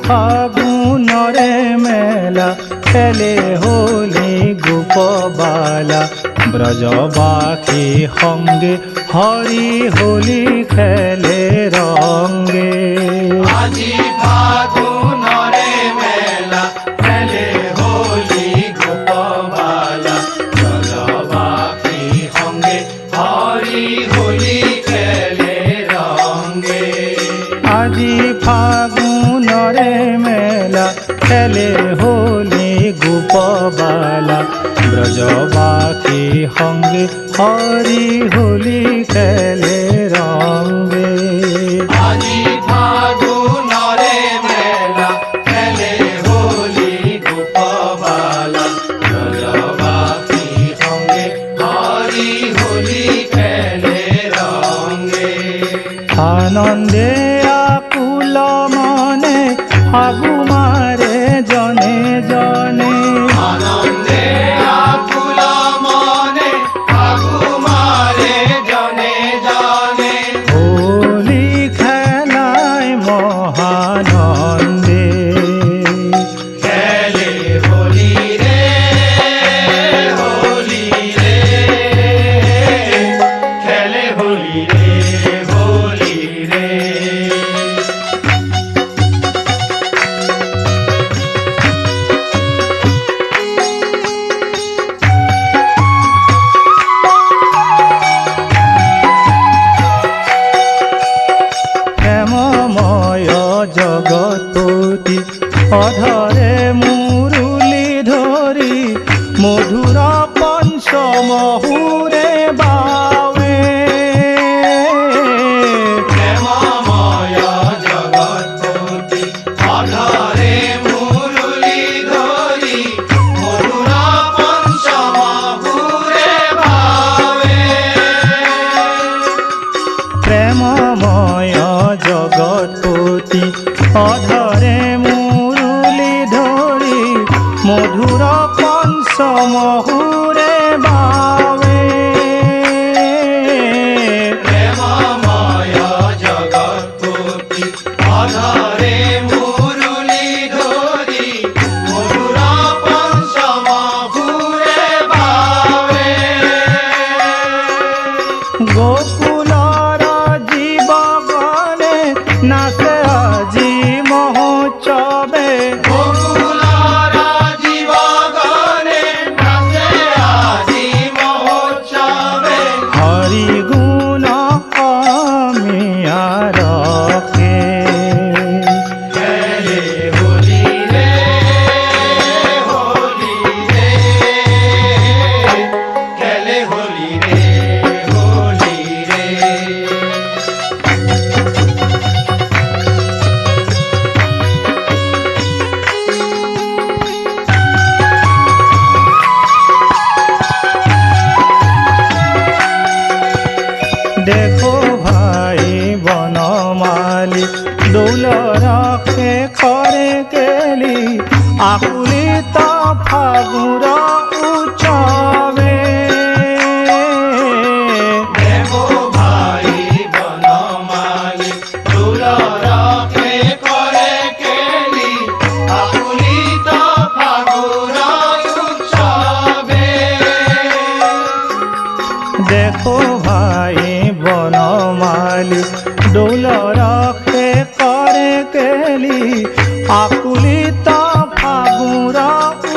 ফাগুনরে মেলা খেলে হোলি গোপবালা ব্রজবাসী সঙ্গে হরি হোলি খেলে রঙ্গে। আজি ফাগুনরে মেলা খেলে হোলি গোপবালা ব্রজবাসী সঙ্গে হরি হোলি খেলে রঙ্গে। আজি ফাগুনরে মেলা খেলে হোলি গোপবালা ব্রজবাসী সঙ্গে হরি হোলি খেলে রঙ্গে। আজি ফাগুনরে মেলা খেলে হোলি গোপবালা ব্রজবাসী সঙ্গে হরি হোলি খেলে রঙ্গে। আনন্দে আকুল মনে ফাগু মারে জনে জনে। আনন্দে আকুল মনে ফাগু মারে জনে জনে। হোলি খেলায় মহানন্দে খেলে হোলি রে হোলি রে খেলে হোলি রে হোলি রে। প্রেমময় জগৎপতি অধরে মুরুলি ধরি মধুর পঞ্চমহুরে বাৱে। প্রেমময় জগৎপতি অধরে মুরুলি ধরি মধুর পঞ্চমহুরে বাৱে। প্রেমময় জগৎপতি অধরে মুরুলি ধরি মধুর পঞ্চমহুরে বাৱে। প্রেমময় জগৎপতি অধরে মুরুলি ধরি মধুর পঞ্চমহুরে বাৱে। গোকুলর জীবগণে নাচে আজি মহোৎসবে। গোকুলর জীবগণে নাচে আজি মহোৎসবে। হরি গুণ অমিয়া রখে। খেলে হোলি রে হোলি রে খেলে হোলি রে হোলি রে। দেখো ভাই বনমালী দৌল রখে খরে কেলি আকুলিত ফাগুর উৎসবে। দেখো ভাই বনমালী দৌল রখে করে কেলি আকুলিত ফাগুর উৎসবে। দেখো ভাই বনমালী দৌল রখে করে কেলি আকুলিত ফাগুর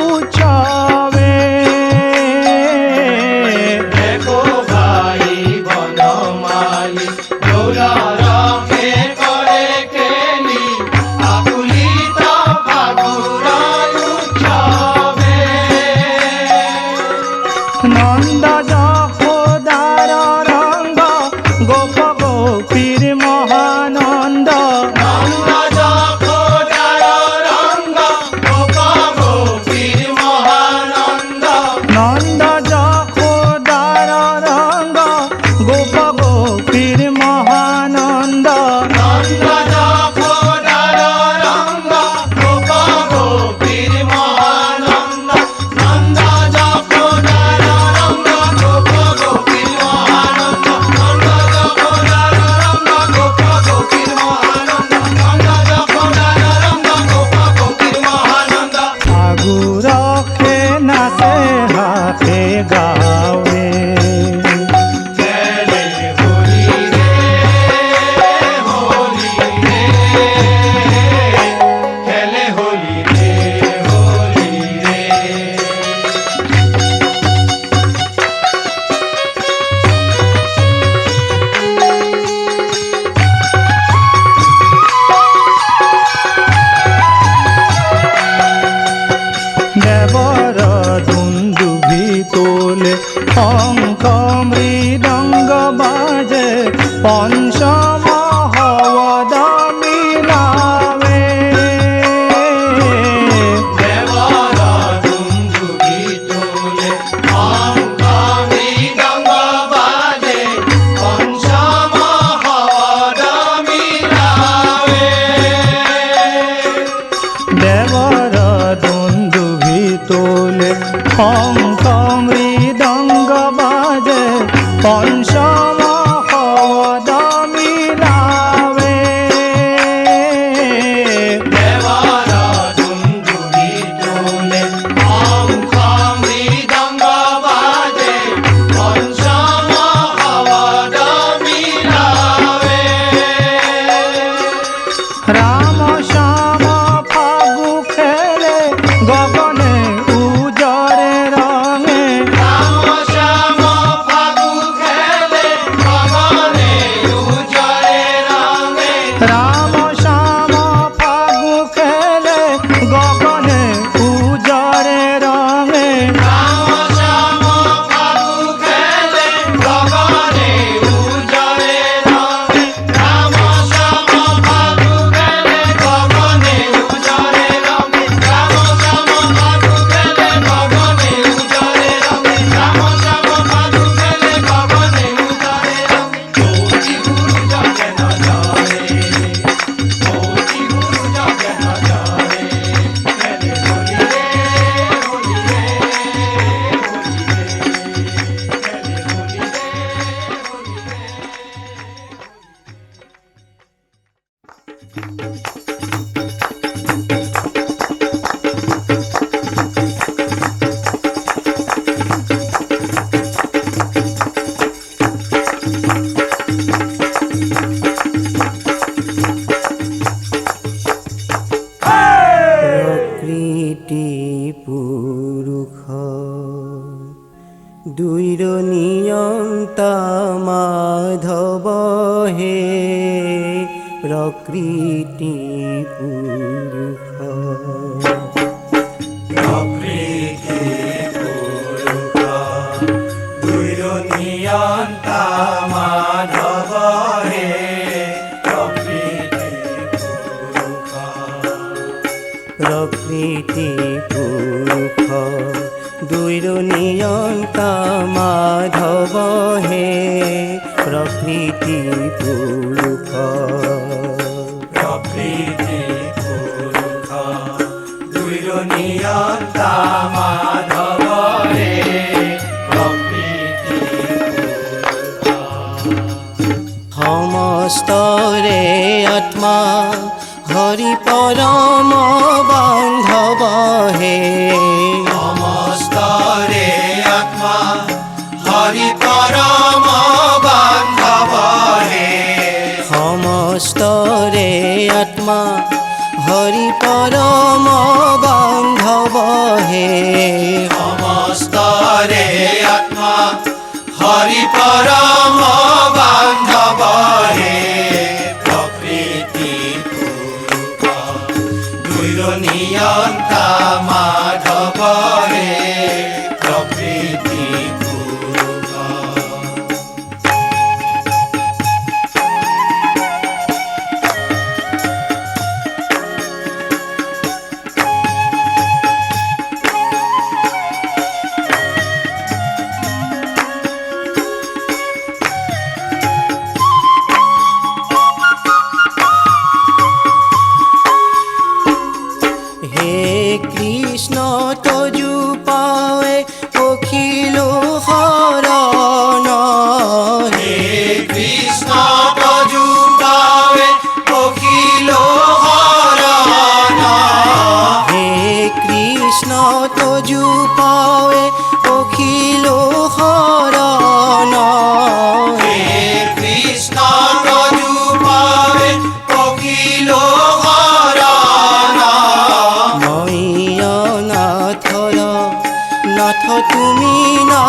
উৎসবে। দেখো ভাই বনমালী দৌল রখে করে কেলি আকুলিত ফাগুর উৎসবে। নন্দ যশোদার রঙ্গ গোপ গোপীর মহানন্দ। নন্দ যশোদার রঙ্গ শঙ্খ মৃদঙ্গ বাজে পঞ্চম পদ মিলাবে দেবরা দুন্দুবি তোলে শঙ্খ মৃদঙ্গ বাজে পঞ্চম পদ মিলাবে রাম শ্যাম ফাগু খেলে গগনে উজরে রঙে রাম শ্যাম ফাগু খেলে গগনে উজরে রঙে রাম শ্যাম ফাগু খেলে গগনে উজরে রঙে রাম শ্যাম ফাগু খেলে গগনে উজরে রঙে রাম শ্যাম ফাগু খেলে গগনে উজরে রঙে রাম শ্যাম ফাগু খেলে গগনে উজরে রঙে রাম শ্যাম ফাগু খেলে গগনে উজরে রঙে কোটি গুরু জগে ন জরে কোটি গুরু জগে ন জরে খেলে হোলি রে হোলি রে প্রকৃতি পুরুষ দুইর নিয়ন্তা মাধব হে প্রকৃতি পুরুষ প্রকৃতি পুরুষ দুইর নিয়ন্তা মাধব হে প্রকৃতি পুরুষ প্রকৃতি পুরুষ দুইর নিয়ন্তা মাধব হে প্রকৃতি পুরুষ প্রকৃতি পুরুষ দুইর নিয়ন্তা মাধব হে প্রকৃতি সমস্তরে আত্মা হরি পরম বান্ধব হে সমস্তরে আত্মা হরি পরম বান্ধব হে সমস্তরে আত্মা হরি পরম বান্ধব হে সমস্তরে আত্মা হরি পরম বান্ধব হে প্রকৃতি পুরুষ দুইর নিয়ন্তা মাধব হে প্রকৃতি পুরুষ হে কৃষ্ণ তজু পায়ে অখিল হরণ হে কৃষ্ণ তজু পাবে অখিল হরণ হে কৃষ্ণ তজু পায়ে অখিল হরণ হে কৃষ্ণ তজু পাবে অখিল হরণ মইয় নাথর নাথ তুমি না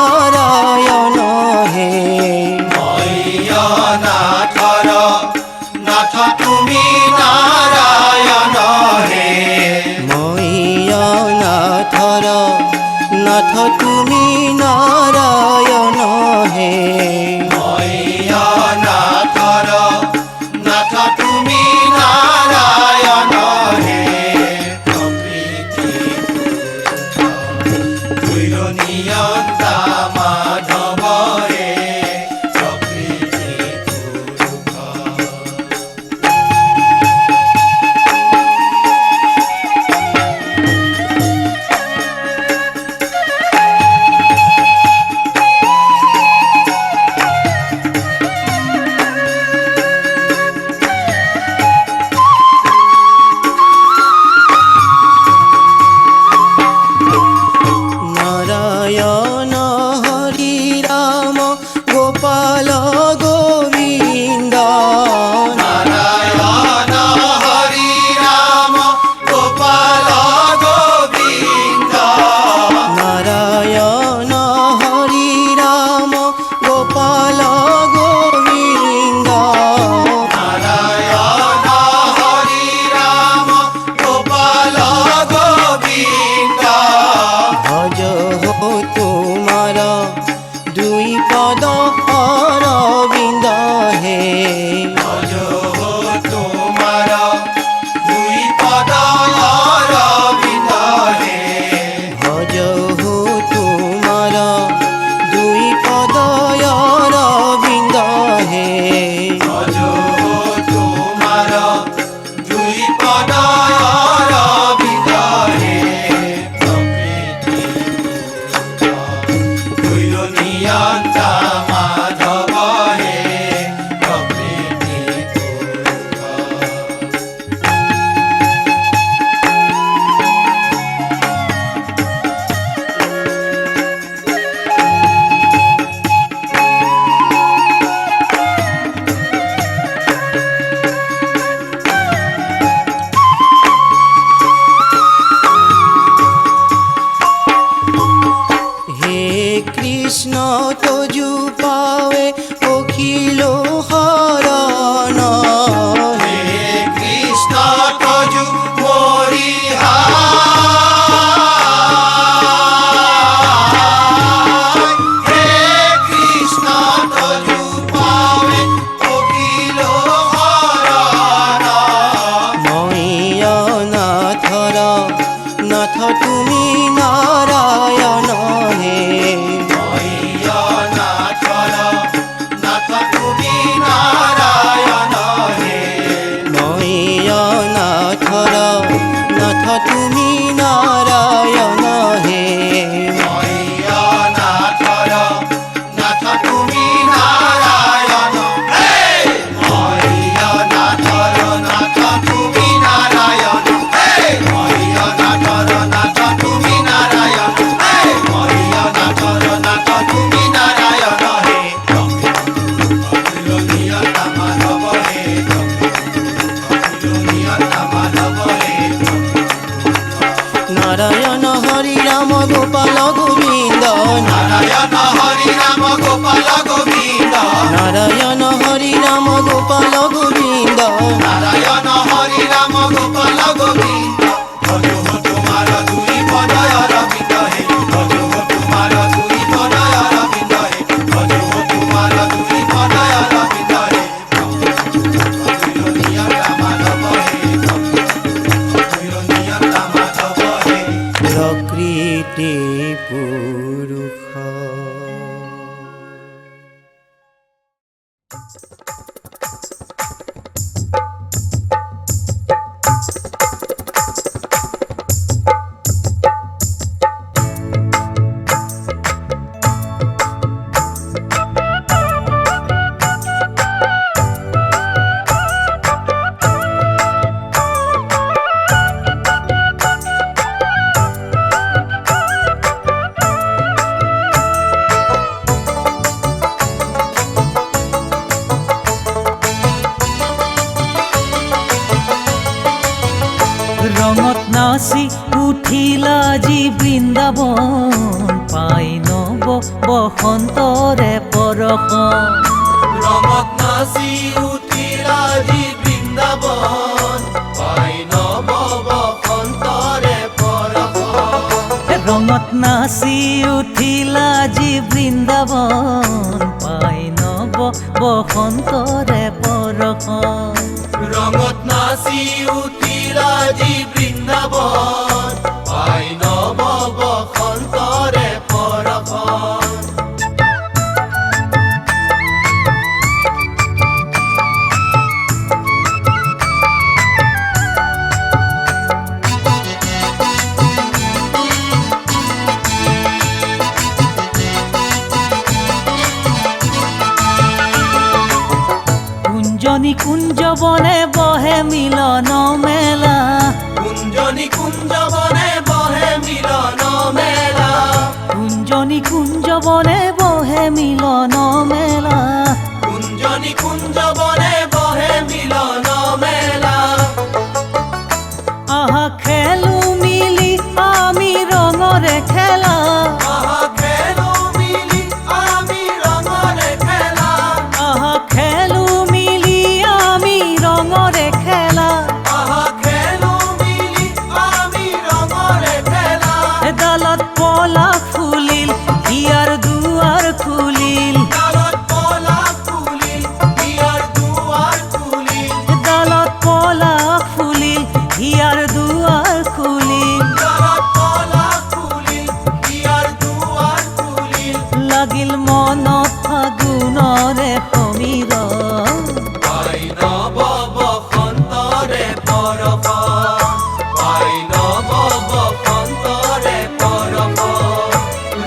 নাথৰ নাথ তুমি নাৰায়ণ হে নাথৰ নাথ তুমি নাৰায়ণ হে নাথৰ নাথ তুমি নাৰায়ণ হে নাথৰ নাথ তুমি নাৰায়ণ হে নাথৰ নাথ তুমি নাৰায়ণ হে নাথৰ নাথ তুমি নাৰায়ণ হে নাথৰ নাথ তুমি নাৰায়ণ হে নিয়তা মাধৱ হে নিয়তা মাধৱ হে নারায়ণ হরি রাম গোপাল গোবিন্দ নারায়ণ হরি রাম গোপাল গোবিন্দ নারায়ণ হরি রাম গোপাল গোবিন্দ নারায়ণ হরি রাম গোপাল গোবিন্দ ভজো তোমার দুই পদয় রবিন্দ হে ভজো তোমার দুই পদয় রবিন্দ হে ভজো তোমার দুই পদয় রবিন্দ হে নিয়তা মাধব হে নিয়তা মাধব হে প্রকৃতি পুরুষ রঙত নাচি উঠিলা যি বৃন্দাবন পাই নব বসন্তৰে পৰশ রঙত নাচি উঠিলা যি বৃন্দাবন পাই নব বসন্তৰে পৰশ ৰঙত নাচি উঠিলা যি বৃন্দাবন পাই নব বসন্তৰে পৰশ রঙত নাচি উঠিলা যি বৃন্দাবন পাই নব বসন্তৰে পৰশ কুঞ্জনি কুঞ্জবনে বহে মিলন মেলা কুঞ্জনি কুঞ্জবনে বহে মিলন মেলা কুঞ্জনি কুঞ্জবনে বহে মিলন মেলা কুঞ্জনি কুঞ্জবনে বহে মিলন মেলা আহা খেলো মিলি আমি ৰঙৰে খেলা আহা খেলো মিলি আমি ৰঙৰে খেলা আহা খেলো মিলি আমি ৰঙৰে খেলা আহা খেলো মিলি আমি ৰঙৰে খেলা ডালত পলাশ ফুলিল হিয়াৰ দুৱাৰ খুলিল ডালত পলাশ ফুলিল হিয়াৰ দুৱাৰ খুলিল ডালত পলাশ ফুলিল হিয়াৰ দুৱাৰ খুলিল ডালত পলাশ ফুলিল হিয়াৰ দুৱাৰ খুলিল লাগিল মনত ফাগুণৰে সমীৰণ পাই নব বসন্তৰে পৰশ পাই নব বসন্তৰে পৰশ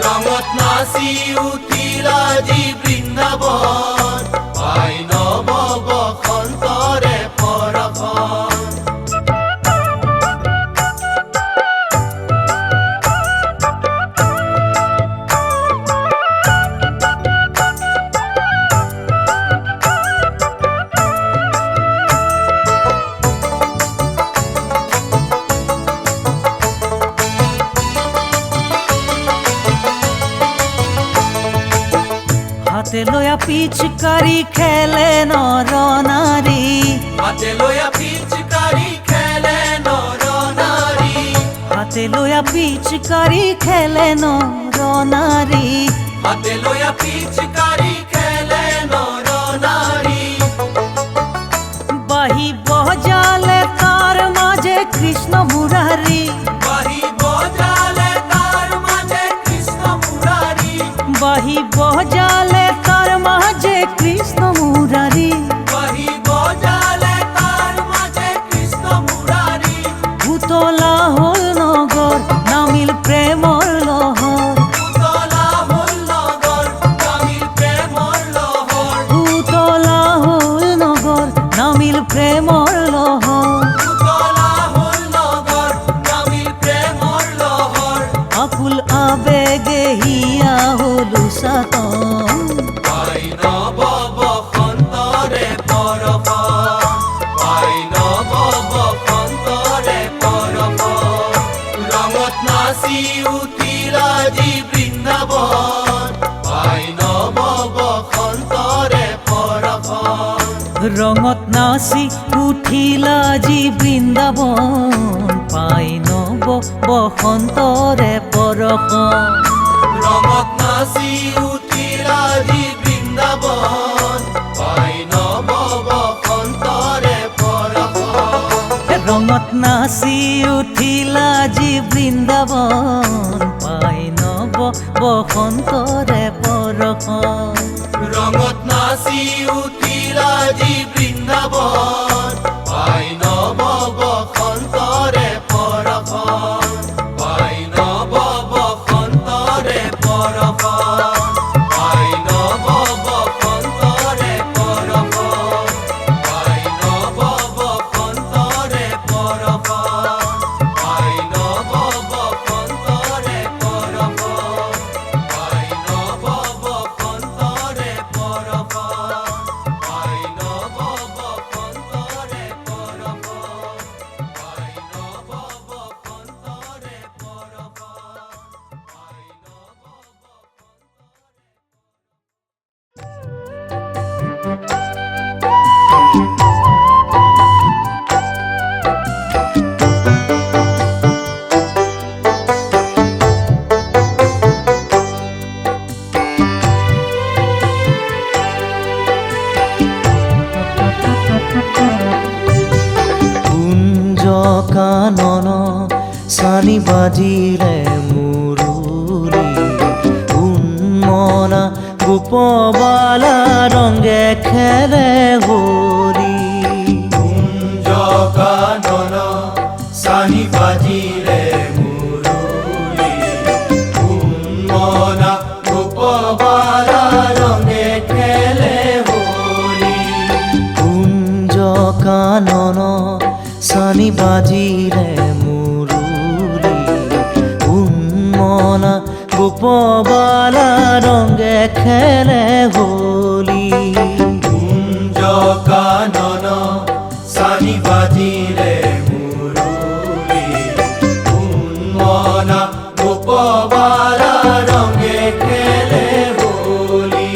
ৰঙত নাচি উঠিলা যি বৃন্দাবন পাই নব বসন্তৰে পৰশ হাতে লয়া পিচকাৰি খেলে নৰ নাৰী হাতে লয়া পিচকাৰি খেলে নৰ নাৰী হাতে লয়া পিচকাৰি খেলে নৰ নাৰী হাতে লয়া পিচকাৰি খেলে নৰ নাৰী বাহি বজালে তাৰ মাজে কৃষ্ণ মুৰাৰী মুরারি বাহি বজালে তার মাঝে কৃষ্ণ মুরারি বাহি বজালে তার মাঝে কৃষ্ণ মুরারি বাহি বজালে তার মাঝে কৃষ্ণ মুরারি উতলা হল নগর নামিল প্রেমর লহর উতলা হল নগর নামিল প্রেমর লহর উতলা হল নগর নামিল প্রেমর লহর উতলা হল নগর নামিল প্রেমর লহর আকুল আবেগে হিয়া হলু সাতন পাই নব বসন্তরে পৰশ পাই নব বসন্তরে পৰশ ৰঙত নাচি উঠিল আজি বৃন্দাবন পাই নব বসন্তরে পৰশ রঙত নাচি উঠিলা জি বৃন্দাবন পাই নব বসন্তরে পৰশ ৰঙত নাচি উঠিল আজি বৃন্দাবন পাই নব বসন্তরে পৰশ রঙত নাচি উঠিলা জি বৃন্দাবন পাই নব বসন্তরে পৰশ ৰঙত নাচি উঠিল আজি বৃন্দাবন পাই নব বসন্তৰে পৰশ পাই নব বসন্তৰে পৰশ পাই নব বসন্তৰে পৰশ পাই নব বসন্তৰে পৰশ পাই নব বসন্তৰে পৰশ পাই নব বসন্তৰে পৰশ পাই নব বসন্তৰে পৰশ পাই নব বসন্তৰে কুঞ্জ কানন সানি বাজিলে মুরুলি উন্মনা গোপবালা রঙে খেলে হোলি কুঞ্জ কানন সানি বাজিলে মুরুলি উন্মনা গোপবালা রঙে খেলে হোলি কুঞ্জ কানন সানি বাজিলে মুরুলি উন্মনা গোপবালা রঙে খেলে হোলি কুঞ্জ কানন সানি বাজিলে মুরুলি উন্মনা গোপবালা রঙে খেলে হোলি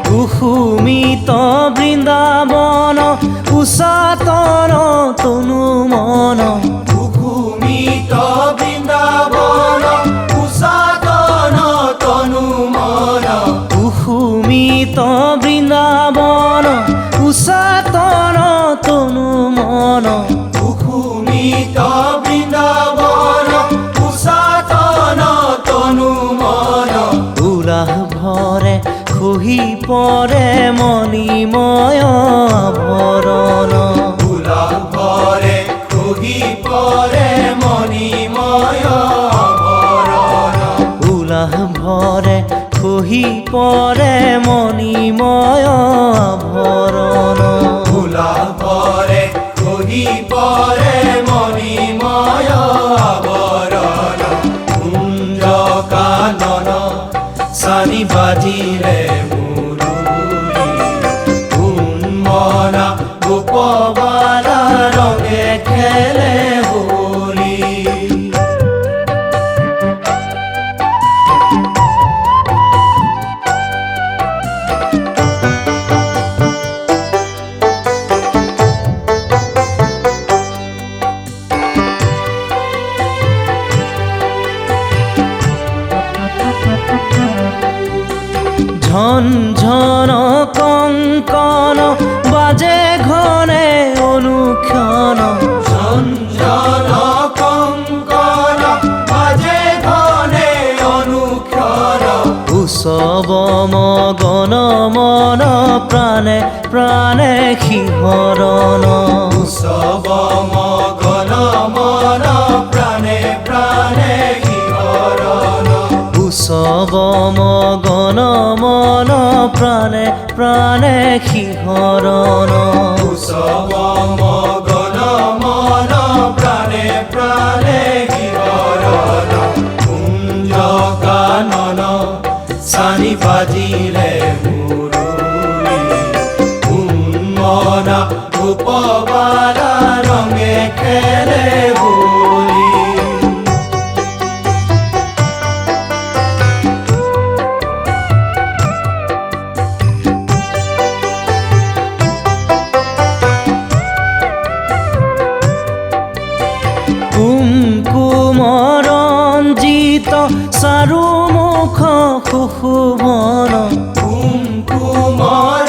কুসুমিত বৃন্দাবন উষাতন তনু মন কুসুমিত বৃন্দাবন উষাতন তনু মন কুসুমিত বৃন্দাবন উষাতন তনু মন কুসুমিত বৃন্দাবন উষাতন তনু মন উলাহ ভরে খহি পরে মণিময় আভরণ উলাহ ভরে খহি পরে মণিময় আভরণ উলাহ ভরে খহি পরে মণিময় আভরণ উলাহ ভরে খহি পরে মণিময় আভরণ কুঞ্জ কানন সানি বাজিলে মুরুলি উন্মনা গোপবালা রঙে খেলে হোলি ঝনঝন কঙ্কন বাজে ঘনে অনুক্ষণ ঝঞ্ঝন কঙ্কন বাজে ঘনে অনুক্ষণ উৎসব মগন মন প্রাণে প্রাণে শিহরণ উৎসব মগন মন প্রাণে প্রাণে শিহরণ উৎসব মগন মন প্রাণে প্রাণে শিহরণ উৎসব মগন মন প্রাণে প্রাণে শিহরণ কুঞ্জ কানন সানি বাজিলে মুরলী উন্মনা রূপবালা রঙে খেলে হোলি কুমকুম রঞ্জিত চাৰু মুখ সুশোভন কুমকুম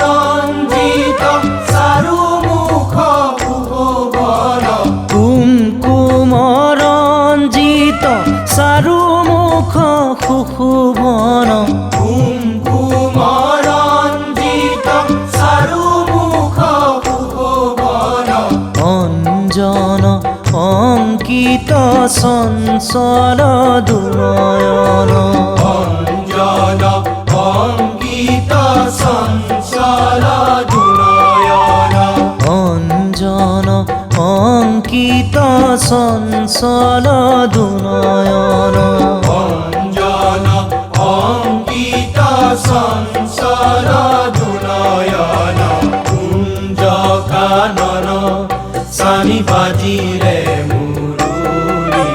ৰঞ্জিত চাৰু মুখ সুশোভন কুমকুম ৰঞ্জিত চাৰু মুখ সুশোভন কুমকুম ৰঞ্জিত চাৰু মুখ সুশোভন অঞ্জন অঙ্কিত চঞ্চল দুনয়ন অঞ্জন অঙ্কিত চঞ্চল দুনয়ন অঞ্জন অঙ্কিত চঞ্চল দুনয়ন অঞ্জন অঙ্কিত চঞ্চল দুনয়ন কুঞ্জ কানন সানি বাজিলে মুরলী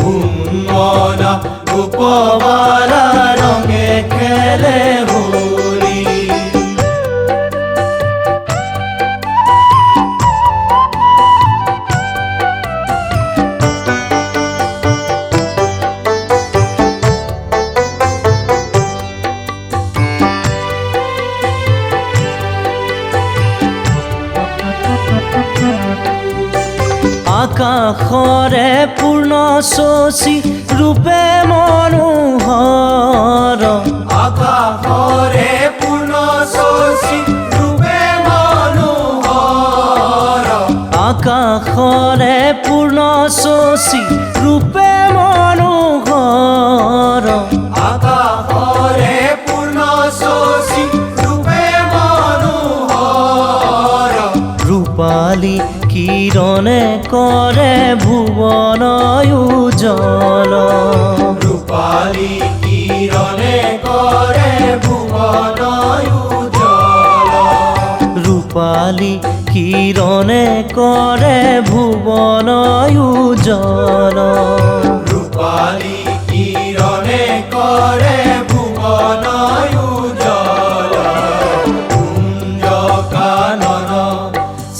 উন্মনা রূপবালা রঙে খেলে হোলি আকাশৰে পূৰ্ণ শশী ৰূপে মনোহৰ আকাশৰে পূৰ্ণ শশী ৰূপে মনোহৰ আকাশৰে পূৰ্ণ শশী ৰূপে মনোহৰ আকাশৰে পূৰ্ণ শশী ৰূপে মনোহৰ ৰূপালী কিৰণে কৰে ভুৱন উজ্জ্বল ৰূপালী কিৰণে কৰে ভুৱন উজ্জ্বল ৰূপালী কিৰণে কৰে ভুৱন উজ্জ্বল ৰূপালী কিৰণে কৰে ভুৱন উজ্জ্বল কুঞ্জ কানন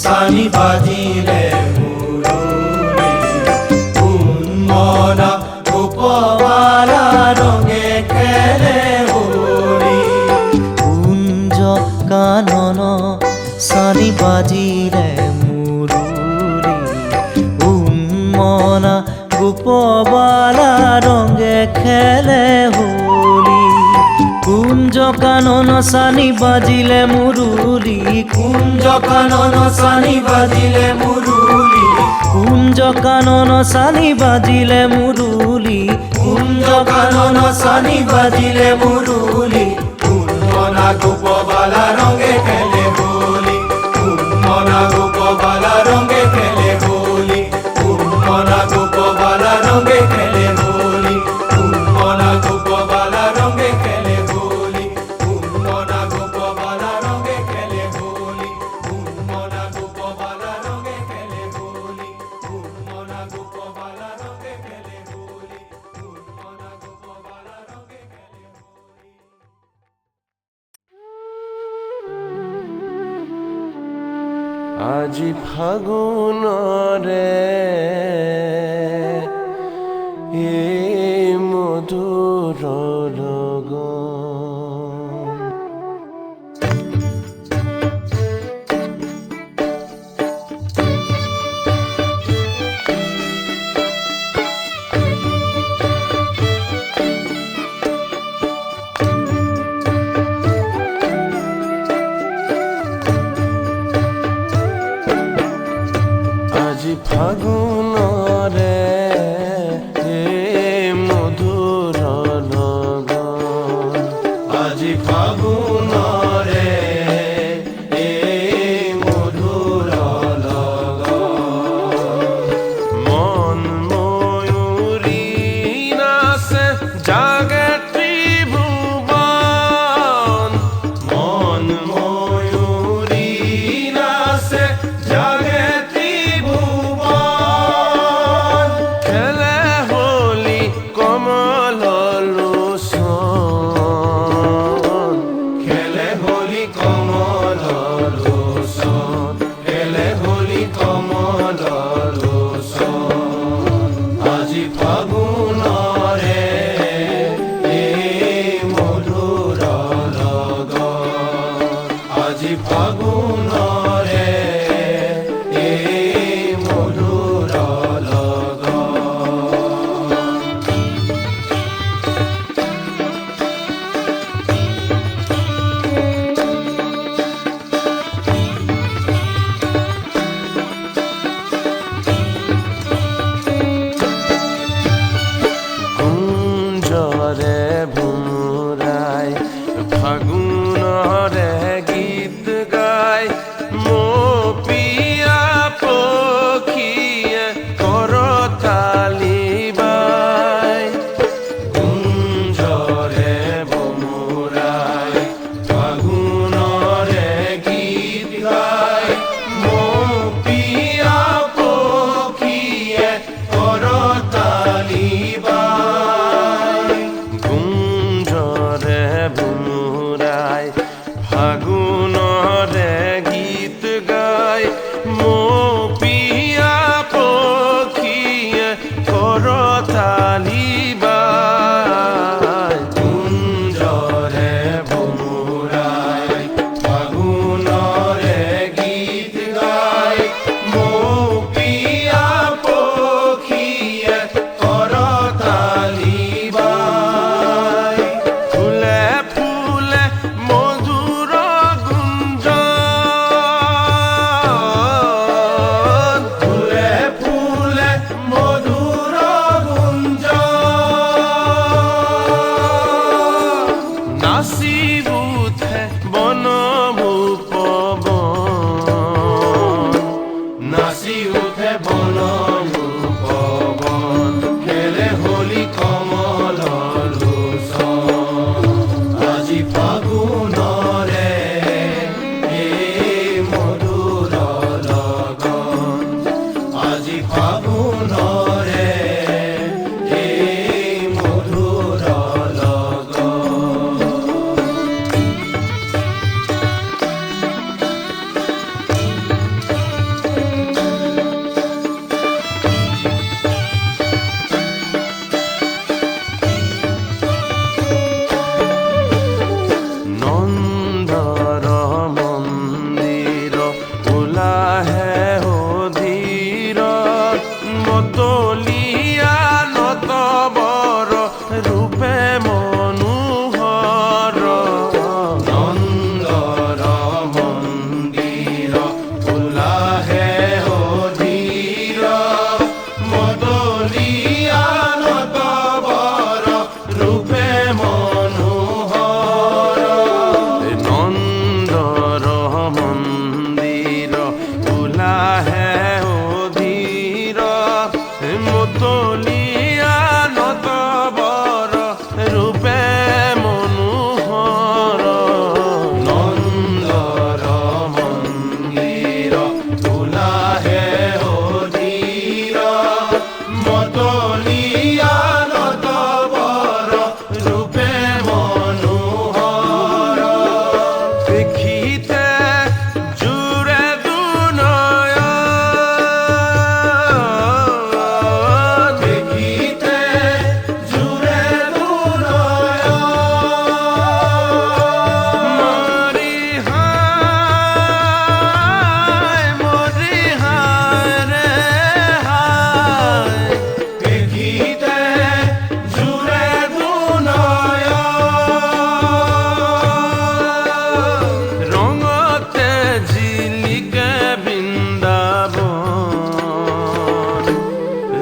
সানি বাজিলে মুরলী উন্মনা রূপবালা রঙে খেলে হোলি কুঞ্জ কানন সানি বাজিলে মুরলী উন্মনা গোপবালা ৰঙে খেলে হোলী কুঞ্জ কানন সানি বাজিলে মুরলী কুঞ্জ কানন সানি বাজিলে মুরলী কুঞ্জ কানন সানি বাজিলে মুরলী কুঞ্জ কানন সানি বাজিলে মুরলী উন্মনা গোপবালা রঙে খেলে হোলি উন্মনা গোপবালা রঙে খেলে হোলি উন্মনা গোপবালা রঙে খেলে হোলি উন্মনা গোপবালা রঙে খেলে হোলি উন্মনা গোপবালা রঙে খেলে হোলি উন্মনা গোপবালা রঙে খেলে হোলি উন্মনা গোপবালা রঙে খেলে হোলি উন্মনা গোপবালা রঙে খেলে হোলি আজি ফাগুনরে এই মধুর লগন রূপে মনোহর নন্দর মন্দির উলাহে অধীর মদলিয়া নতবর রূপে মনোহর নন্দর মন্দির উলাহে অধীর মতলিয়া নতবর রূপে মনোহর নন্দর মন্দির উলাহে অধীর মতলিয়া নতবর রূপে মনোহর দেখিতে জুড়ে দুনয় দেখিতে জুড়ে দুনয় মরি হায় রে হায় দেখিতে জুড়ে দুনয় রঙতে ঝিলিকে বৃন্দাবন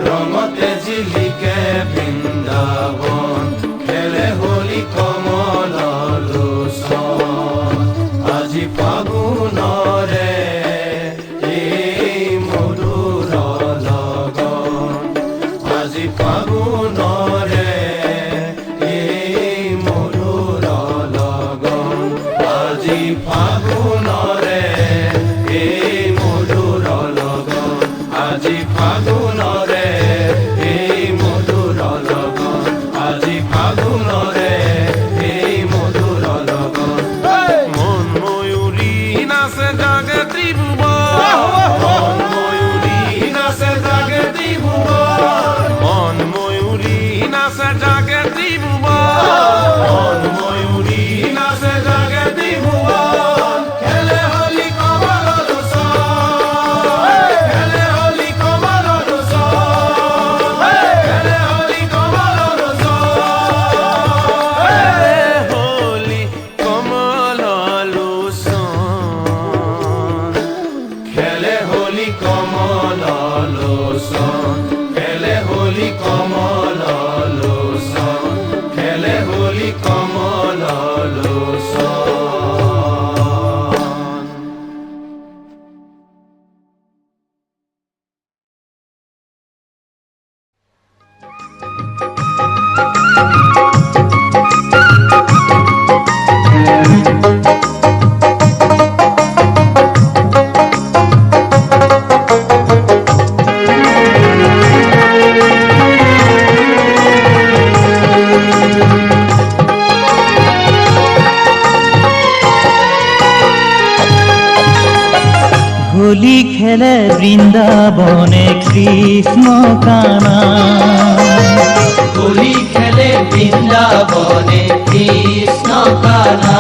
রঙতে ঝিলিকে বৃন্দাবন খেলে হোলি কমল লোচন আজি ফাগুনরে এই মধুৰ লগন আজি ফাগুনরে এই মধুৰ লগন আজি ফাগুনরে এই মধুৰ লগন আজি ফাগুনরে এই মধুৰ লগন আজি ফাগুনরে এই মধুৰ লগন মন ময়ূরী নাচে জাগে ত্রিভুবন মন ময়ূরী নাচে জাগে ত্রিভুবন মন ময়ূরী নাচে জাগে ত্রিভুবন মন ময়ূরী নাচে জাগে ত্রিভুবন খেলে হোলি কমল লোচন খেলে হোলি কমল লোচন খেলে হোলি কমল লোচন খেলে হোলি কমল লোচন খেলে হোলি কমল লোচন খেলে হোলি কমল লোচন খেলে হোলি কমল লোচন হোলি খেলে বৃন্দাবনে কৃষ্ণ কানা হোলি খেলে বৃন্দাবনে কৃষ্ণ কানা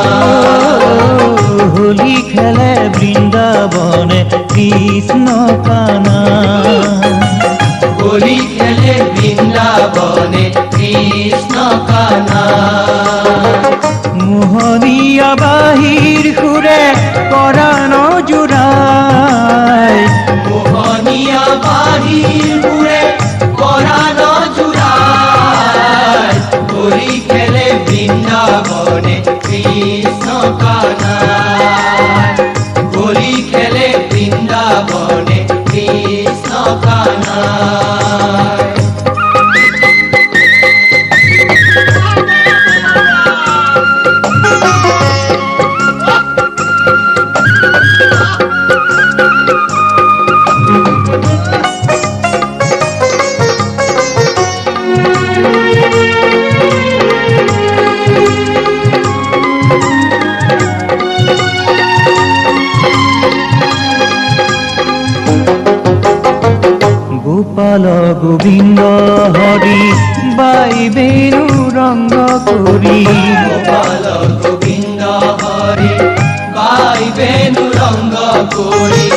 হোলি খেলে বৃন্দাবনে কৃষ্ণ কানা হোলি খেলে বৃন্দাবনে কৃষ্ণ কানা মোহনীয়া বাহিৰ সুৰে কৰাণ জোৰাই মোহনীয়া বাহিৰ সুৰে কৰাণ জোৰাই হোলি খেলে বৃন্দাবনে কৃষ্ণ কানা হোলি খেলে বৃন্দাবনে কৃষ্ণ কানা গোপাল গোবিন্দ হরি বাই বেণু রঙ্গ করি গোপাল গোবিন্দ হরি বাই বেণু রঙ্গ করি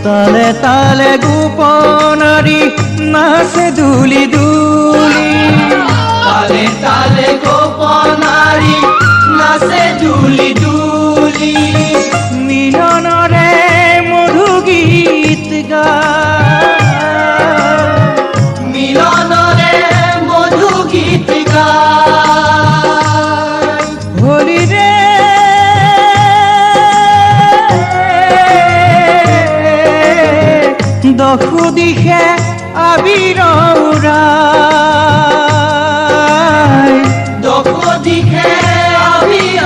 তালে তালে গোপনারী নাচে দুলি দুলি তালে তালে দশো দিশে আবিৰ উৰাই দশো দিশে আবিৰ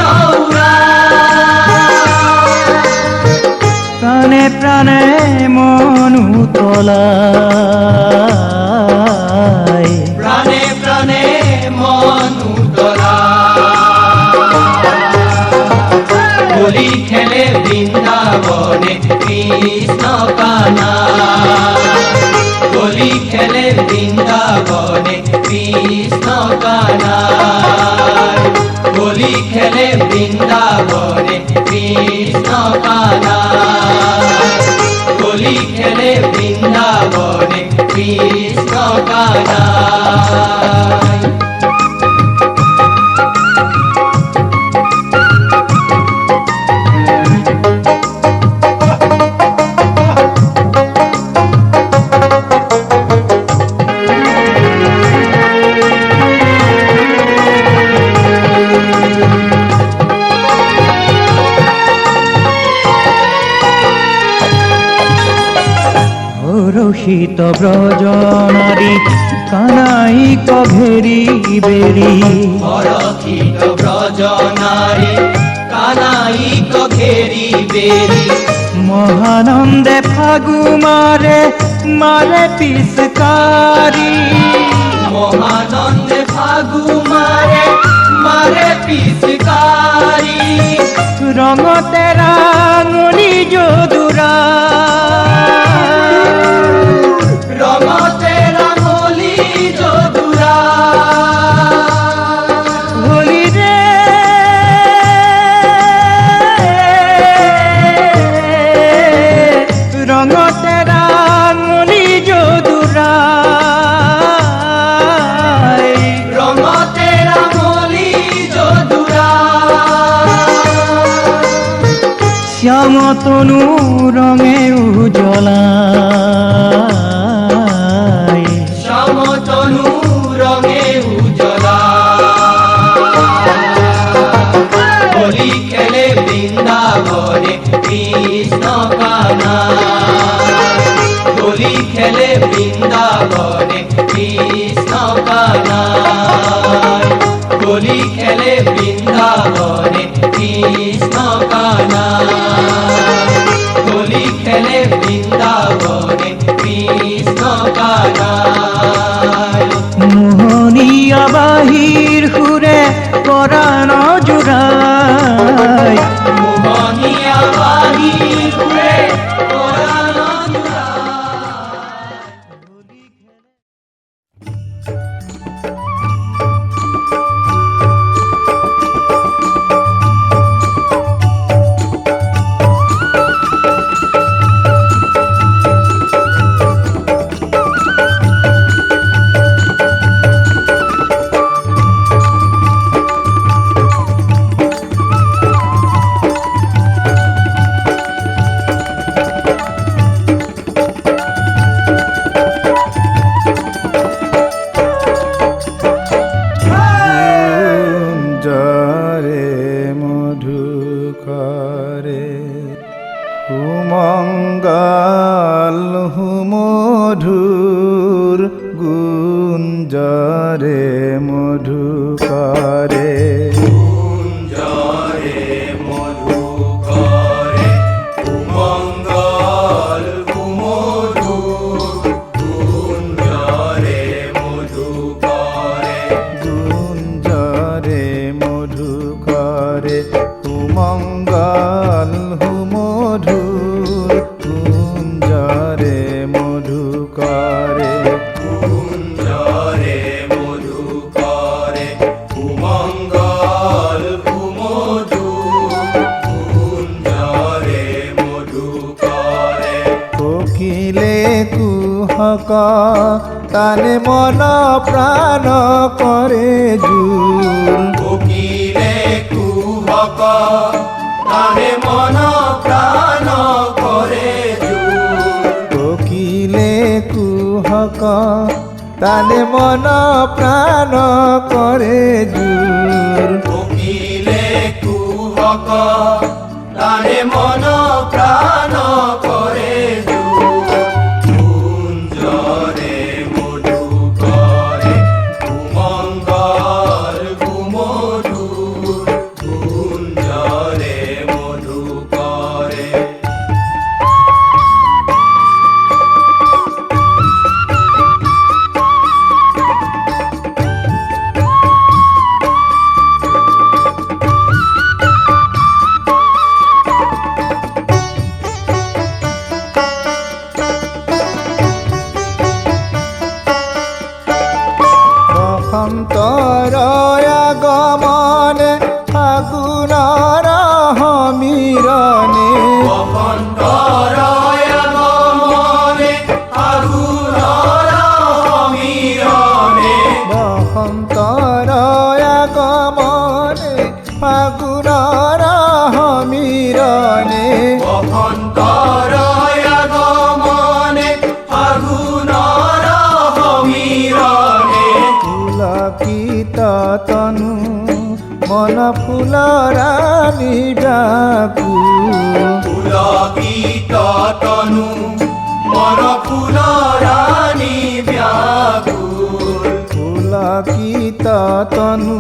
প্ৰাণে প্ৰাণে মন উতলাই প্রাণে প্রাণে মন হোলি খেলে বৃন্দাবনে কৃষ্ণ কানা হোলি খেলে বৃন্দাবনে কৃষ্ণ কানা হোলি খেলে বৃন্দাবনে কৃষ্ণ কানা হোলি খেলে বৃন্দাবনে কৃষ্ণ কানা শীত ব্রজনারী কানাইক ঘেরি বেরি হরক্ষিত ব্রজনারী কানাইক ঘেরি বেরি মহানন্দে ফাগু মারে মারে পিসকারি মহানন্দে ফাগু মারে মারে পিসকারি রঙতে রাঙনি যদুরা রঙতে রাঙলি যদুরা হোলি রে রঙতে রাঙনি যদুরা রঙতে রাঙলি যদুরা শ্যাম তনু রঙে উজলাই শ্যামতনু রঙে উজলা হোলি খেলে বৃন্দাবনে কৃষ্ণ কানা হোলি খেলে বৃন্দাবনে কৃষ্ণ কানা হোলি খেলে বৃন্দাবনে কৃষ্ণ কানা হোলি খেলে বৃন্দাবনে কৃষ্ণ কানা মোহনীয়া বাহিৰ সুৰে পৰাণ জোৰাই মোহনীয়া বাহিৰ সুৰে পৰাণ জরে মধুকরে হুমঙ্গল হুমধুর গুঞ্জরে মধুকরে কুঞ্জরে মধুকরে কুমঙ্গল কুমধুর কুঞ্জরে মধুকরে গুঞ্জরে মধুকরে হুমঙ্গল হুমধুর গুঞ্জরে মধুকরে কুঞ্জরে মধুকরে কুমঙ্গল কুমধুর কুঞ্জরে মধুকরে কোকিলে কুহক তালে মন প্রাণ করে জুর কোকিলে কুহক তানে মন প্রাণ করে জুর কোকিলে কুহক তালে মন প্রাণ করে জুর কোকিলে কুহক তানে মন প্রাণ করে জুর আগমনে ফাগুনৰ সমীৰণে বসন্তৰ আগমনে ফাগুনৰ সমীৰণে বসন্তৰ আগমনে ফাগুনৰ সমীৰণে বসন্তৰ আগমনে ফাগুনৰ সমীৰণে পুলকিত তনু মন ফুলৰাণী ব্যাকুল পুলকিত তনু মন ফুলৰাণী ব্যাকুল পুলকিত তনু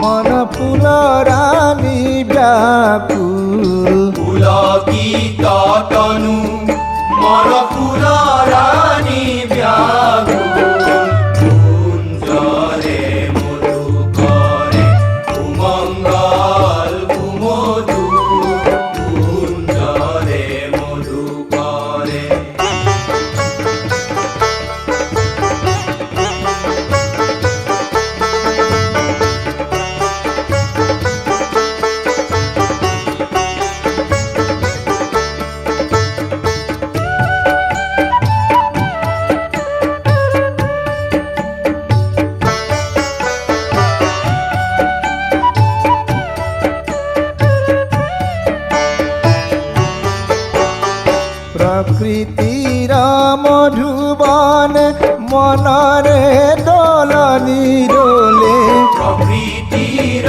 মন ফুলৰাণী ব্যাকুল পুলকিত তনু মন ফুলৰাণী ব্যাকুল কুঞ্জৰে মধু কৰে সুমংগল সুমধু কুঞ্জৰে মধু কৰে প্ৰকৃতিৰ মধুবন মনৰে দলনি দোলে প্ৰকৃতিৰ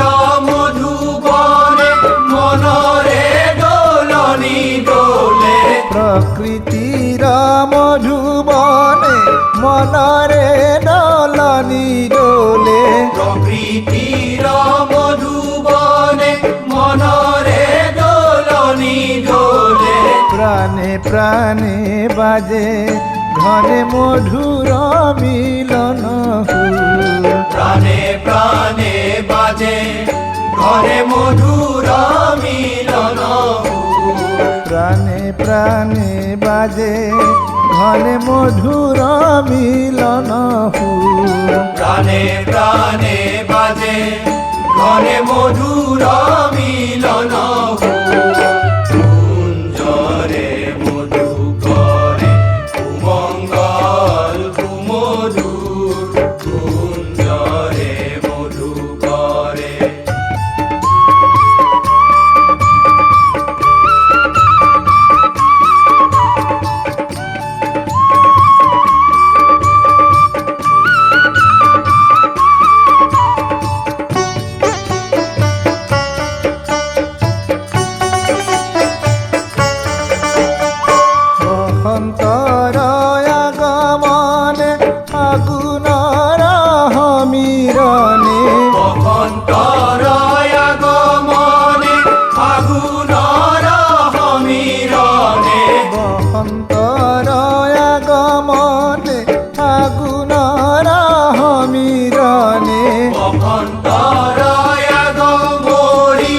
মধুবনে মনৰে দোলনি দোলে প্ৰকৃতিৰ মধুবনে মনৰে দলনি দোলে প্ৰকৃতিৰ মধুবনে মনৰে দোলনি দোলে প্ৰাণে প্ৰাণে বাজে ঘনে মধুৰ মিলন সুৰ প্রাণে প্রাণে বাজে ঘরে মধুর মিলন প্রাণে প্রাণে বাজে ঘনে মধুর মিলন সুর প্রাণে প্রাণে বাজে ঘরে মধুর মিলন কুঞ্জরে মধু করে সুমঙ্গল সুমধুর কুঞ্জরে মধু করে বসন্তৰ আগমনে ফাগুনৰ সমীৰণে বসন্তৰ আগমনে ফাগুনৰ সমীৰণে বসন্তৰ আগমনে ফাগুনৰ সমীৰণে বসন্তৰ আগমৰি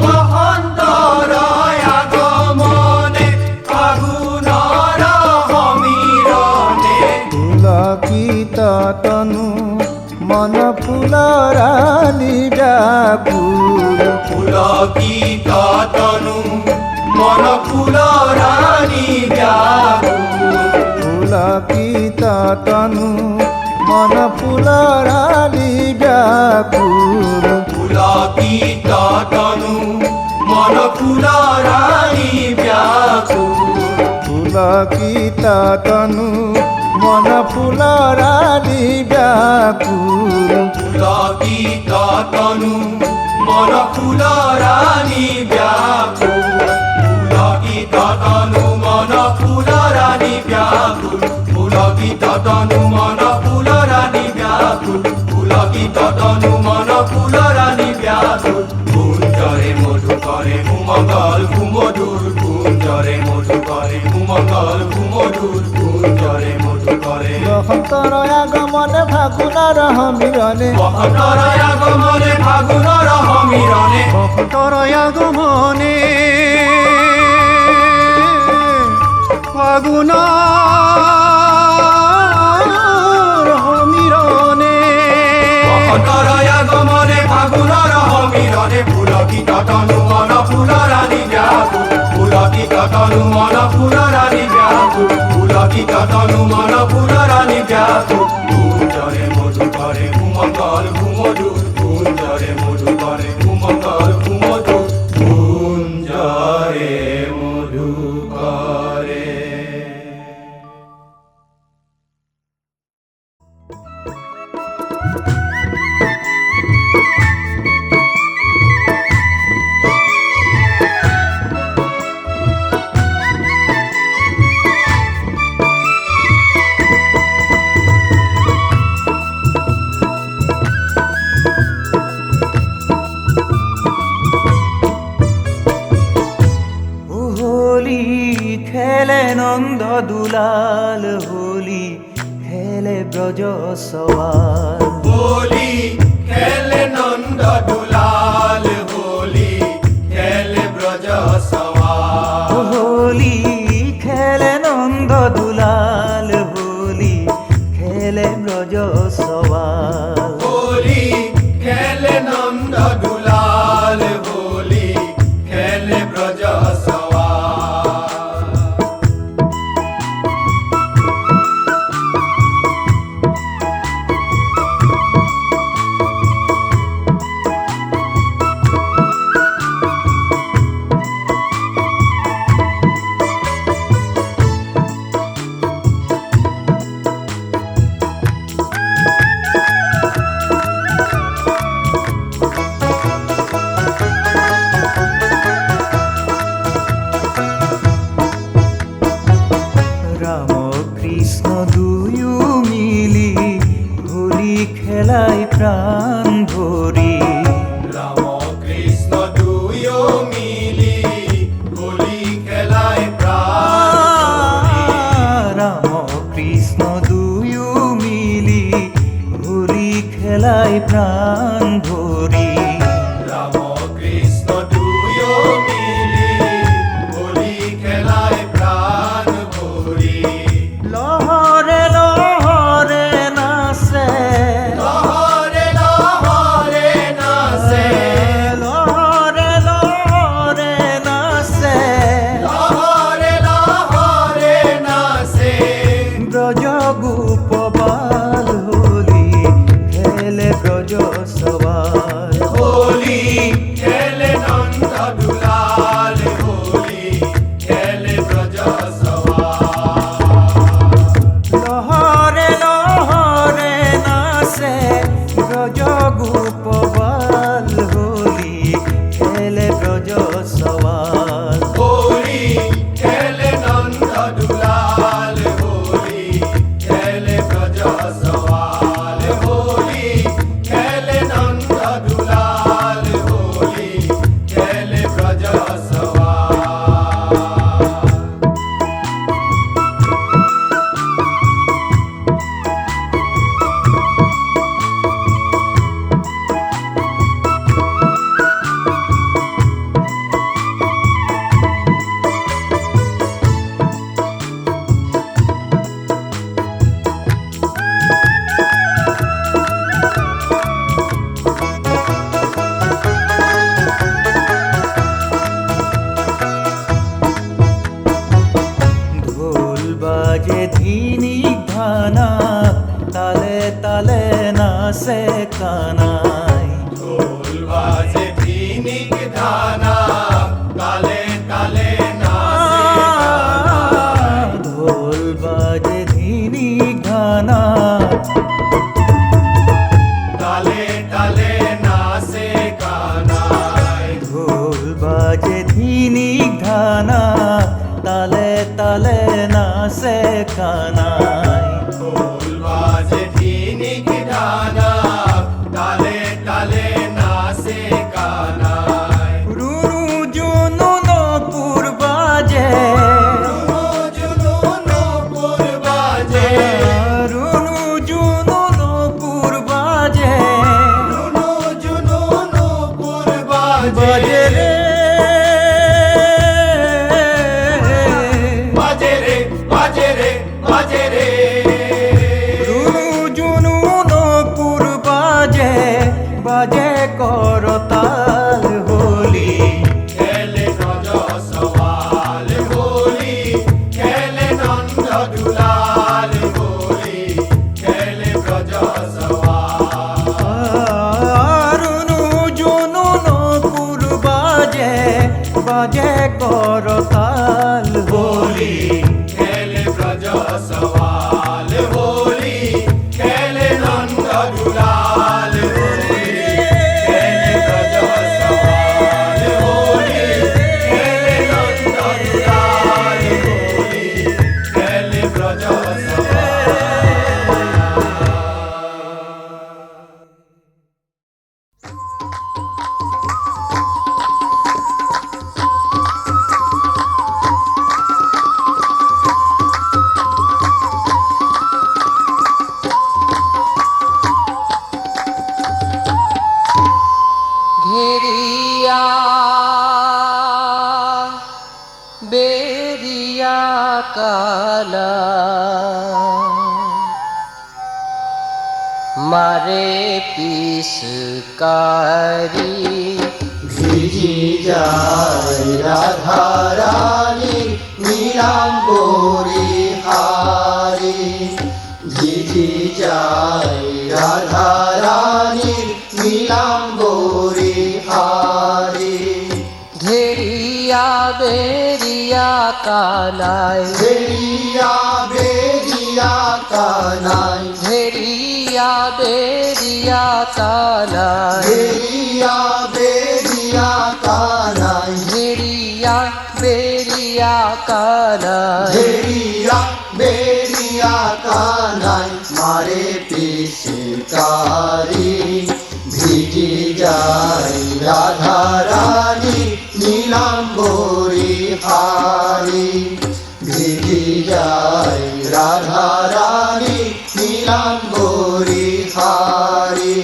বসন্তৰ আগমনে ফাগুনৰ সমীৰণে পুলকিত তনু মন ফুলৰাণী ব্যাকুল পুলকিত তনু মন ফুলৰাণী ব্যাকুল পুলকিত তনু মন ফুলৰাণী ব্যাকুল পুলকিত তনু মন ফুলৰাণী ব্যাকুল পুলকিত তনু মন ফুলৰাণী ব্যাকুল পুলকিত তনু মন ফুলৰাণী ব্যাকুল পুলকিত তনু মন ফুলৰাণী ব্যাকুল পুলকিত তনু মন ফুলৰাণী ব্যাকুল পুলকিত তনু মন ফুলৰাণী ব্যাকুল কুঞ্জৰে মধু কৰে সুমঙ্গল সুমধুৰ কুঞ্জৰে মধু কৰে সুমঙ্গল সুমধুৰ কুঞ্জৰে মধু কৰে বসন্তৰ আগমনে ফাগুনৰ সমীৰণে বসন্তৰ আগমনে ফাগুনৰ সমীৰণে বসন্তৰ আগমনে ফাগুনৰ সমীৰণে বসন্তৰ আগমনে ফাগুনৰ সমীৰণে পুলকিত তনু মন ফুলৰাণী ব্যাকুল পুলকিত তনু মন ফুলৰাণী ব্যাকুল পুলকিত তনু মন ফুলৰাণী ব্যাকুল কুঞ্জৰে মধু কৰে কুমঙ্গল কুমধু কুঞ্জৰে মধু কৰে কুমঙ্গল কুমধু কুঞ্জৰে মধু কৰে। হোলি খেলে নন্দ দুলাল হোলি খেলে ব্রজ সওয়াল হোলি খেলে নন্দ দুলাল হোলি খেলে ব্রজ সওয়াল হোলি খেলে নন্দ দুলাল হোলি খেলে ব্রজ সওয়াল হোলি খেলে নন্দ দুলাল হোলি খেলে ব্রজ সওয়াল রাম কৃষ্ণ দুয়ো মিলি হোলি খেলাই প্রাণ ভরি রাম কৃষ্ণ দুয়ো মিলি হোলি খেলায় প্রাণ রাম কৃষ্ণ দুয়ো মিলি হোলি খেলাই প্রাণ ভরি রাম কৃষ্ণ দুয়ো মিলি হোলি খেলায় প্রাণ ভরি লহরে লহরে নাচে লহরে লহরে নাচে লহরে লহরে নাচে লহরে লহরে নাচে ব্রজ গোপবাল হোলি খেলে ব্রজ সওয়াল হোলি খেলে নন্দ দুলাল হোলি খেলে ব্রজ সওয়াল লহরে লহরে নাচে ব্রজ গোপবাল হোলি খেলে ব্রজ সওয়াল হোলি খেলে নন্দ দুলাল হোলি খেলে ব্রজ সওয়াল হোলি খেলে নন্দ দুলাল হোলি খেলে ব্রজ সওয়াল ঢোল বাজে ধিনি ধানা তালে তালে নাচে কানাই ঢোল বাজে ধিনিক ধানা তালে তালে নাচে ঢোল বাজে ধিনি ধানা তালে তালে নাচে কানাই ঢোল বাজে ধিনি ধানা তালে তালে নাচে কানাই ঢোল বাজে ধিনিক ধানা তালে তালে নাচে কানাই রুরু জুনু নপুর বাজে জুনুপুর বাজে রুনু জুনু নপুর বাজে জুনুপুর বাজে বাজে রে বাজে রে মারে পিসকারি ভিজি যায় রাধা রানী নীলাম্বরী হারি ভিজি যায় রাধা রানী নীলাম্বরী হারি ঘেরিয়া বেরিয়া কানাই বেরিয়া বেরিয়া কানাই ঘেরিয়া বেরিয়া কানাই বেরিয়া বেরিয়া কানাই ঘেরিয়া বেরিয়া কানাই বেরিয়া বেরিয়া কানাই মারে পিসকারি ভিজি যায় রাধা রানী নীলাম্বরী হারি ভিজি যায় রাধা রানী নীলাম্বরী হারি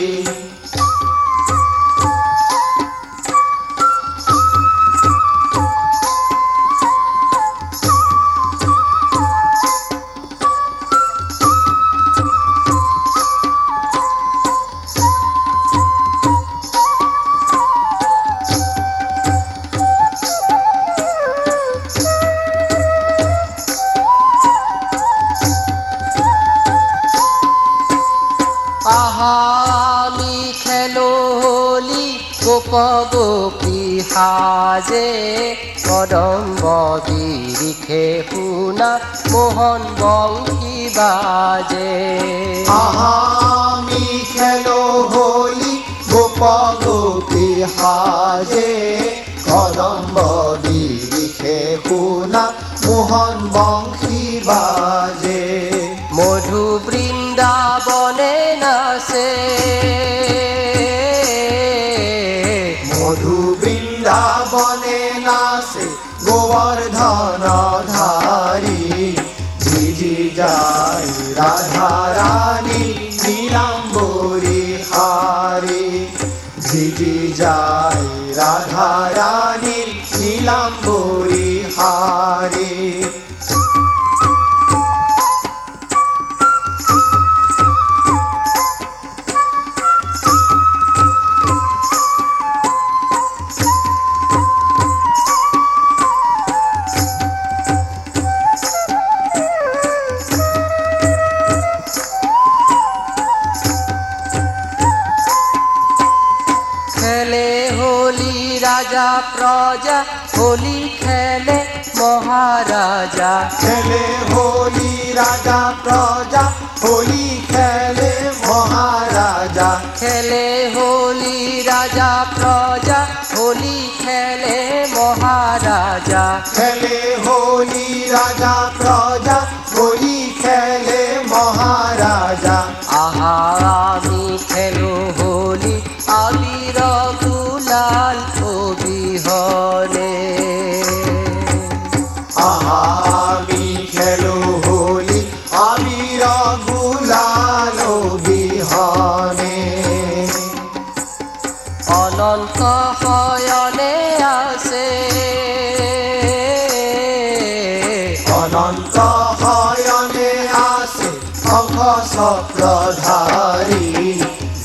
আহামি খেলো হোলি গোপ গোপী হাজে কদম্ব বিরিখে শুনা মোহন বংশী বাজে আহামি খেলো হোলি গোপ গোপী হাজে কদম্ব বিরিখে শুনা মোহন বংশী বাজে মধু বৃন্দাবনে নাচে মধু বৃন্দাবনে নাচে গোবর্ধন ধারী ভিজি যায় রাধা রানী নীলাম্বরী হারি ভিজি যায় রাধা রানী নীলাম্বরী হারি খেলে হোলি রাজা প্রজা হোলি খেলে মহারাজা খেলে হোলি রাজা প্রজা হোলি খেলে মহারাজা খেলে হোলি রাজা প্রজা হোলি খেলে মহারাজা খেলে হোলি রাজা প্রজা হোলি খেলে মহারাজা আহা আমি খেলো হোলি আবির গুলাল অবিহনে আমি খেলো হোলি আবির গুলাল বিহনে অনন্ত শয়নে আছে অনন্ত হয়নে আসে শঙ্খ চক্রধারী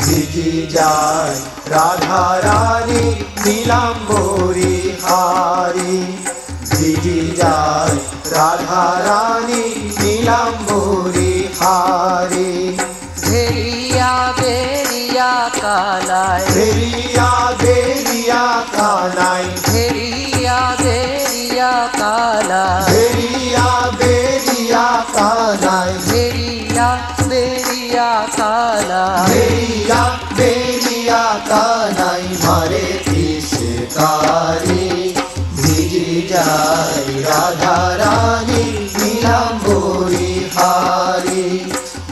ভিজি যায় রাধা রানী নীলাম্বরী হারি ভিজি যায় রাধা রানী নীলাম্বরী হারি ঘেরিয়া বেরিয়া কানাই বেরিয়া বেরিয়া কানাই ঘেরিয়া বেরিয়া কানাই বেরিয়া বেরিয়া কানাই ঘেরিয়া বেরিয়া কানাই বেরিয়া বেরিয়া কানাই মারে পিসকারি ভিজি যায় রাধা রানী নীলাম্বরী হারি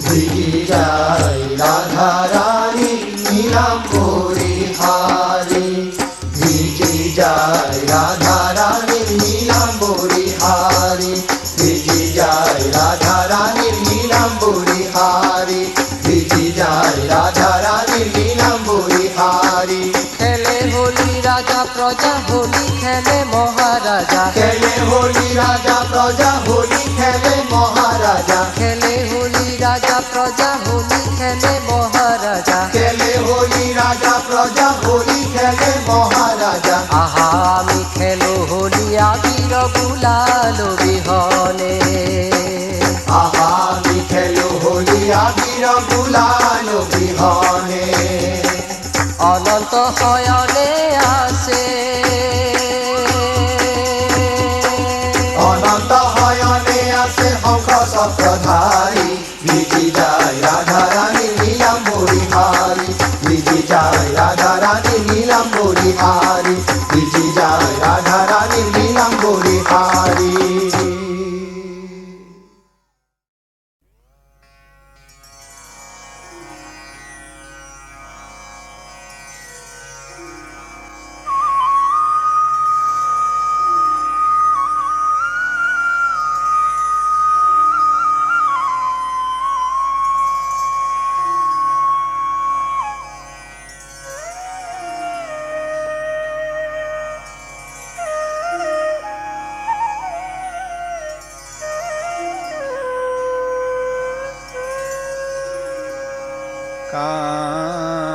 ভিজি যায় রাধা রানী নীলাম্বরী হারি ভিজি যায় রাধা রানী নীলাম্বরী হারি ভিজি যায় রাধা রানী নীলাম্বরী হারি ভিজি যায় রাধা রানী নীলাম্বরী হারি খেলে হোলি রাজা প্রজা হোলি খেলে মহারাজা খেলে হোলি রাজা প্রজা হোলি খেলে মহারাজা খেলে হোলি রাজা প্রজা হোলি খেলে মহারাজা বলি আবির গুলাল বিহনে অনন্ত শয়নে আছে অনন্ত হয়নে আছে শঙ্খ চক্রধারী বিজি যায় রাধারানী নীলাম্বরী হারি বিজি যায় রাধারানী নীলাম্বরী হারি বিজি যায় রাধারানী নীলাম্বরী হারি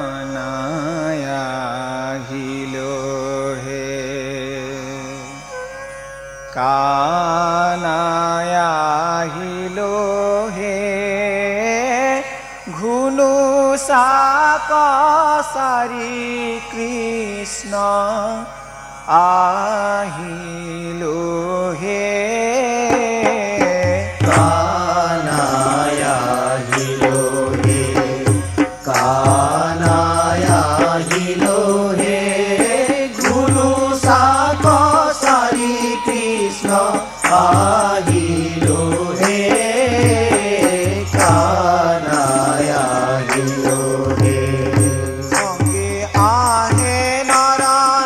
কানায়া আহিল হে কানায়া আহিল হে ঘুনু সাক সারি কৃষ্ণ আহিল হে কানায়া আহিল হে কানায়া আহিল হে গুরু সাক সারি কৃষ্ণ আহিল হে কানায়া আহিল হে সঙ্গে আহে নর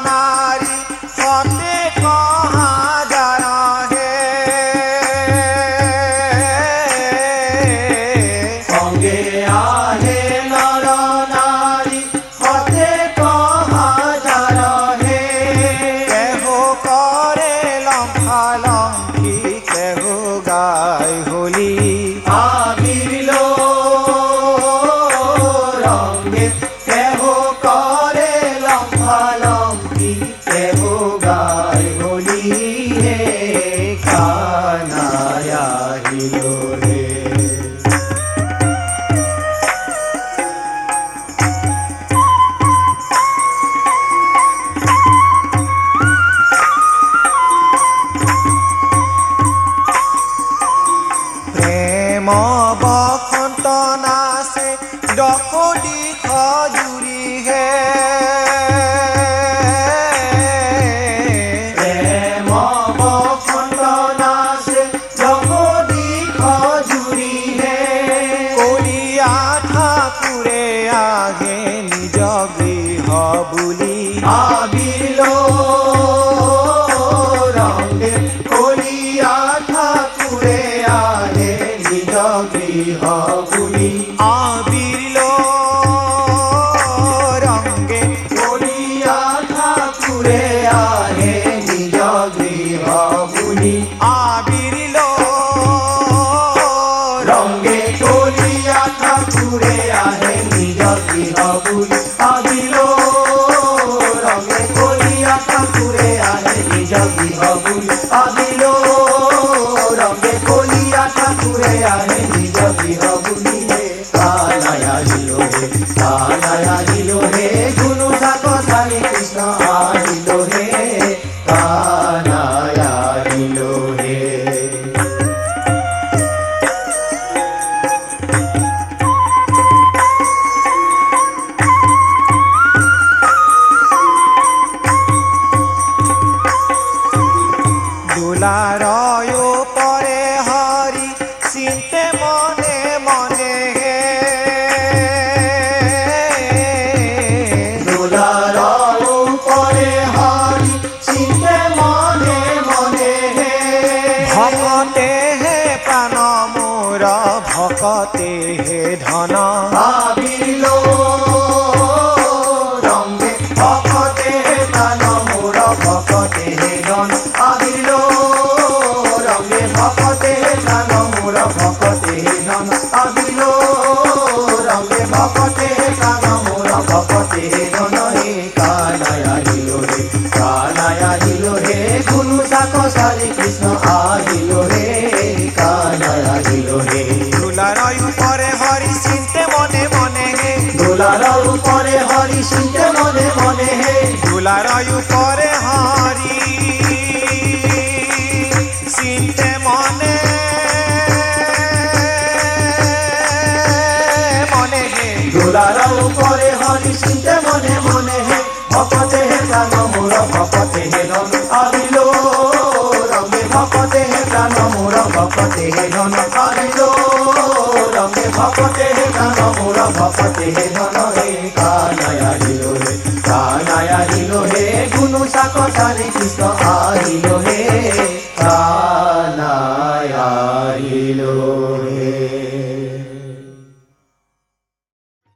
নারী সতে কহাজার হে সঙ্গে আহে নর নারী হতে কহাজার হে কেহ করে লম্ফালম্ফি কেহ গায় হোলি আবির রঙ্গে কেহ করে লম্ফালম্ফি কেহ গায় বলি হে কানায়া আহিল হে প্রেম বসন্ত নাচে ডকলি খজুরি হে প্রেম বসন্ত নাচে জগদি খজুরি হে কলিয়া ঠাকুরে আগে নিজ গৃহ বুলি আবির রঙ্গে কলিয়া ঠাকুরে আহে নিজ গৃহ বুলি আবির রঙ্গে কলিয়া ঠাকুরে আহে নিজ গৃহ বুলি আবির রঙ্গে কলিয়া ঠাকুরে আহে নিজ গৃহ বুলি আবির রঙ্গে কলিয়া ঠাকুরে আহে নিজ গৃহ বুলি আবির রঙ্গে কলিয়া ঠাকুরে আহে নিজ গৃহ বুলি হে কানায়া আহিল হে কানায়া আহিল হে গুরু সাক সারি কৃষ্ণ আহিল হে কানায়া আহিল হে দুলারয় পরে হরি চিন্তে মনে মনে হে দুলার উপরে হরি চিন্তে মনে মনে হে ভকতে হে প্রাণ মোর ভকতে হে ধন আবির রঙ্গে ভকতে প্রাণ মোর ভকতে হে ধন আবির রঙ্গে ভকতে প্রাণ মোর ভকতে হে ধন আবির রঙ্গে ভকতে প্রাণ মোর ভকতে হে ধন হে কানায়া আহিল হে কানায়া আহিল হে গুরু সাক সারি কৃষ্ণ আহিল হে কানায়া আহিল হে দুলারয় পরে হরি চিন্তে মনে মনে হে দোলার উপরে হরি চিন্তে মনে মনে হে দুলার উপরে হরি চিন্তে মনে মনে হে দোলার উপরে হরি চিন্তে মনে মনে হে ভকতে হে প্রাণ মোর ভকতে হে ধন আবিল রঙে ভকতে হে প্রাণ মোর ভকতে হে ধন আবিল রঙে ভকতে হে প্রাণ মোর ভকতে হে ধন হে কানায়া হিলো হে গুনু সাকতারি কৃষ্ণ আহিল হে